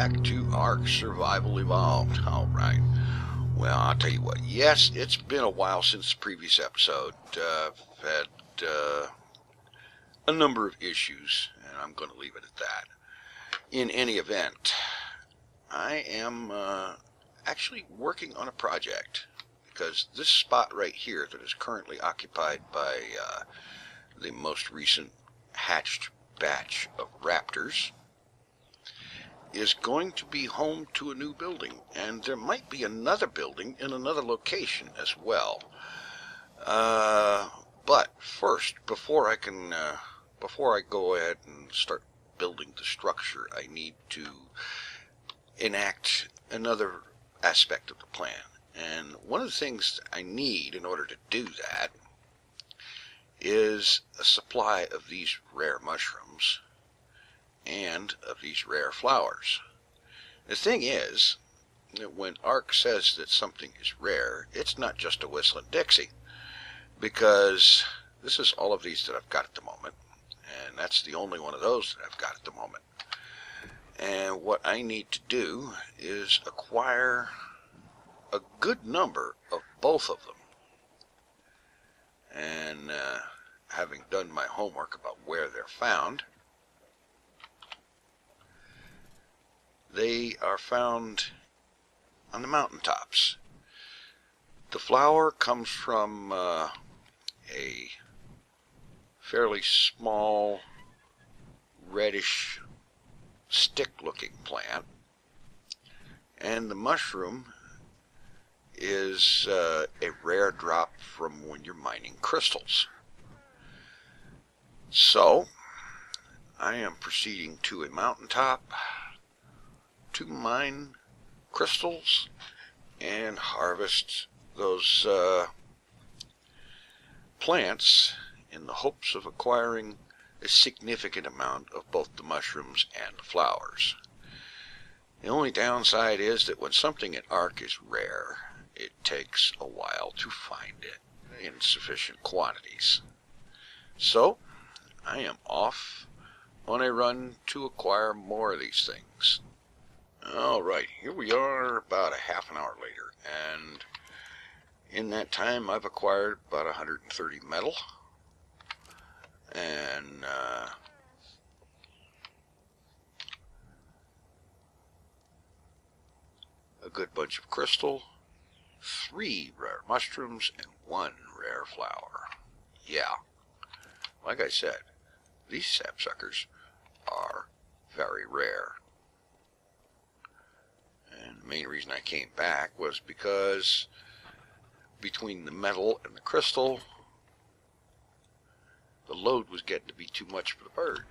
back to ARK Survival Evolved. Alright, well, I'll tell you what, yes, it's been a while since the previous episode. I've had a number of issues, and I'm going to leave it at that. In any event, I am actually working on a project, because this spot right here that is currently occupied by the most recent hatched batch of raptors is going to be home to a new building, and there might be another building in another location as well. But first, before I go ahead and start building the structure, I need to enact another aspect of the plan. And one of the things I need in order to do that is a supply of these rare mushrooms and of these rare flowers. The thing is that when ARK says that something is rare, it's not just a whistling Dixie, because this is all of these that I've got at the moment, and that's the only one of those that I've got at the moment. And what I need to do is acquire a good number of both of them. And having done my homework about where they're found, they are found on the mountaintops. The flower comes from a fairly small reddish stick-looking plant, and the mushroom is a rare drop from when you're mining crystals. So I am proceeding to a mountaintop to mine crystals and harvest those plants in the hopes of acquiring a significant amount of both the mushrooms and the flowers. The only downside is that when something at ARK is rare, it takes a while to find it in sufficient quantities. So I am off on a run to acquire more of these things. Alright, here we are about a half an hour later, and in that time I've acquired about 130 metal, and a good bunch of crystal, 3 rare mushrooms, and 1 rare flower. Yeah, like I said, these sapsuckers are very rare. And the main reason I came back was because between the metal and the crystal, the load was getting to be too much for the bird.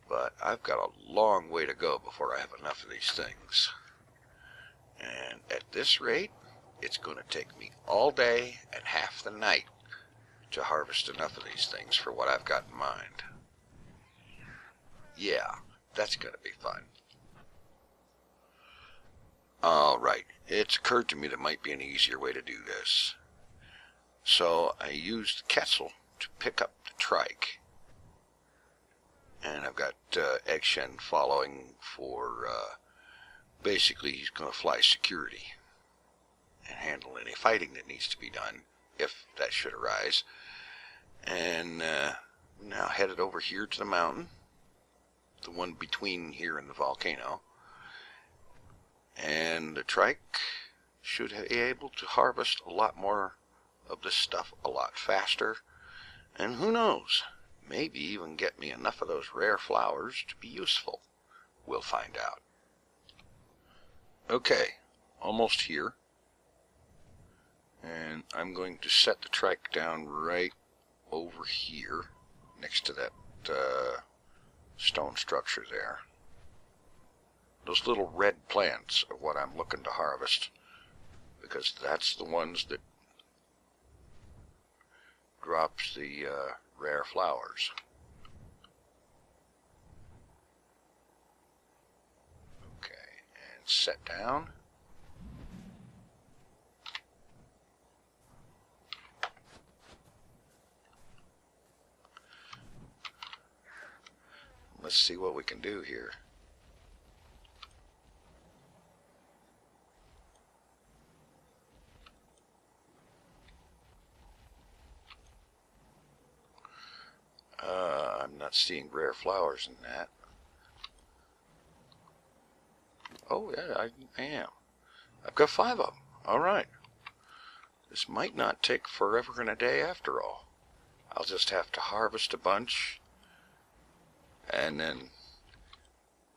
But I've got a long way to go before I have enough of these things. And at this rate, it's going to take me all day and half the night to harvest enough of these things for what I've got in mind. Yeah, that's going to be fun. Alright, it's occurred to me there might be an easier way to do this. So I used the Quetzal to pick up the trike. And I've got Eggshen following for, basically he's going to fly security and handle any fighting that needs to be done, if that should arise. And now headed over here to the mountain, the one between here and the volcano. And the trike should be able to harvest a lot more of this stuff a lot faster. And who knows, maybe even get me enough of those rare flowers to be useful. We'll find out. Okay, almost here. And I'm going to set the trike down right over here, next to that stone structure there. Those little red plants are what I'm looking to harvest, because that's the ones that drops the rare flowers. Okay, and set down. Let's see what we can do here. not seeing rare flowers in that. Oh yeah, I am. I've got 5 of them. Alright. This might not take forever and a day after all. I'll just have to harvest a bunch and then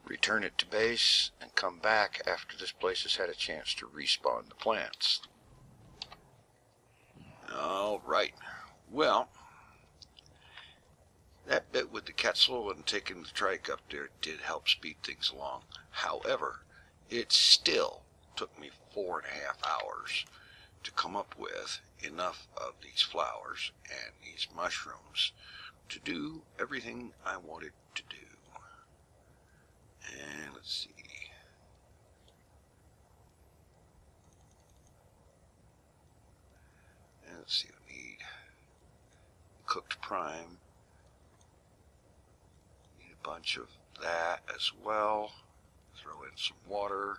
return it to base and come back after this place has had a chance to respawn the plants. Alright. Well, that bit with the Quetzal and taking the trike up there did help speed things along. However, it still took me 4.5 hours to come up with enough of these flowers and these mushrooms to do everything I wanted to do. And let's see. We need cooked prime. Need a bunch of that as well. Throw in some water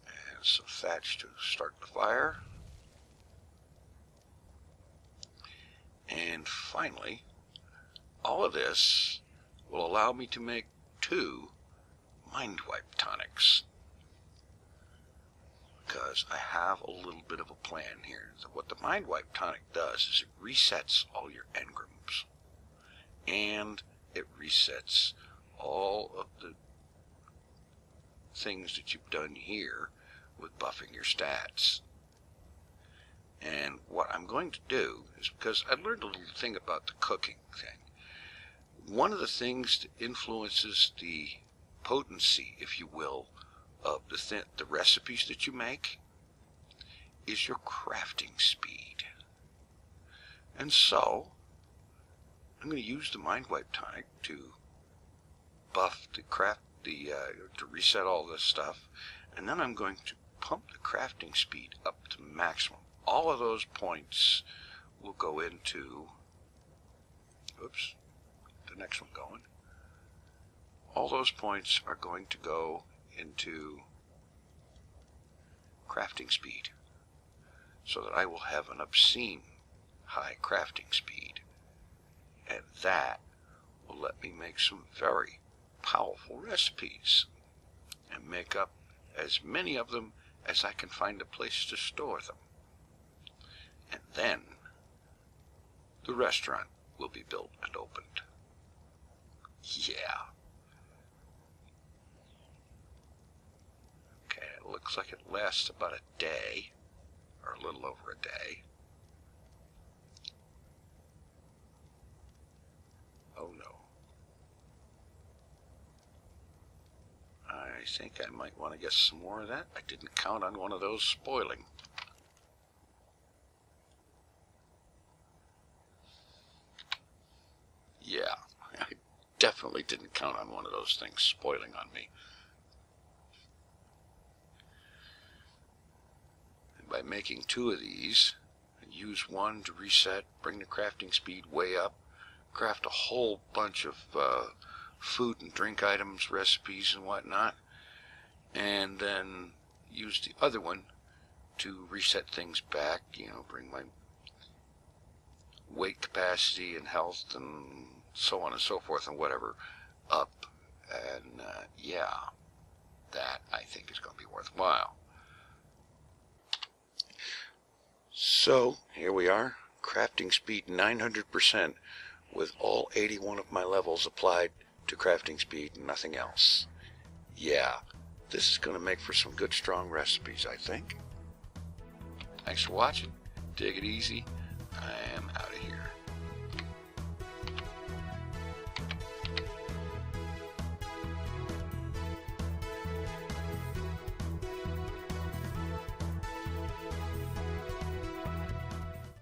and some thatch to start the fire. And finally, all of this will allow me to make 2 mind wipe tonics. Because I have a little bit of a plan here. So what the mind wipe tonic does is it resets all your engrams. And it resets all of the things that you've done here with buffing your stats. And what I'm going to do is, because I learned a little thing about the cooking thing, one of the things that influences the potency, if you will, of the recipes that you make is your crafting speed. And so I'm going to use the mind wipe tonic to buff the to reset all this stuff, and then I'm going to pump the crafting speed up to maximum. All of those points will go into, oops, the next one going. All those points are going to go into crafting speed, so that I will have an obscene high crafting speed, and that will let me make some very powerful recipes and make up as many of them as I can find a place to store them. And then the restaurant will be built and opened. Yeah. Okay, it looks like it lasts about a day, or a little over a day. Oh no. I think I might want to get some more of that. I didn't count on one of those spoiling. Yeah, I definitely didn't count on one of those things spoiling on me. And by making 2 of these, I use one to reset, bring the crafting speed way up, craft a whole bunch of food and drink items, recipes and whatnot, and then use the other one to reset things back, bring my weight capacity and health and so on and so forth and whatever up. And yeah, that I think is going to be worthwhile. So here we are, crafting speed 900% with all 81 of my levels applied to crafting speed and nothing else. Yeah, this is going to make for some good strong recipes, I think. Thanks for watching. Take it easy. I am out of here.